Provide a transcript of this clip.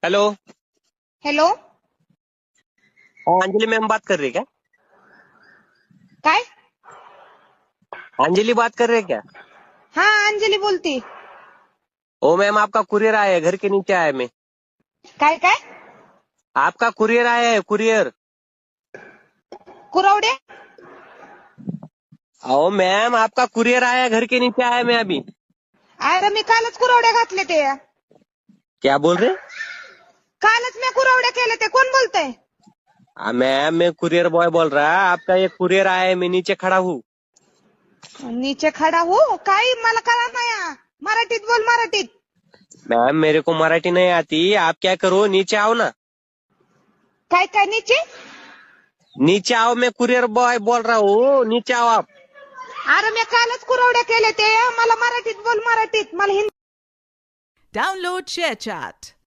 Hello. Hello. हाँ, Anjali ma'am बात कर रही है क्या? काय? अंजलि बात कर रहे हैं क्या? हाँ, अंजली बोलती. ओ मैम, आपका कुरियर आया है, घर के नीचे आया है मैं। काय काय? आपका कुरियर आया है, कुरियर। कुरवडे. ओ मैम, आपका कुरियर आया है, घर के नीचे आया है मैं अभी। अरे मी कालच कुरवड्या घातले ते. क्या बोल रहे? कालच मी कुरवड्या केले ते. कोण बोलतय? मैम, मैं कुरियर बॉय बोल रहा है, आपका ये कुरियर आया है, मैं नीचे खड़ा हूँ। नीचे खडा हो. काय मला कळा नाही. मराठीत बोल, मराठीत. मैम, मेरे को मराठी नहीं आती, आप क्या करो, नीचे आओ ना। काय काय नीचे? नीचे आओ, मैं कुरियर बॉय बोल रहा हूँ, नीचे आओ आप। अरे मी कालच कुरवड्या केले ते. मला मराठीत बोल, मराठीत. मला हिंदी. Download ShareChat.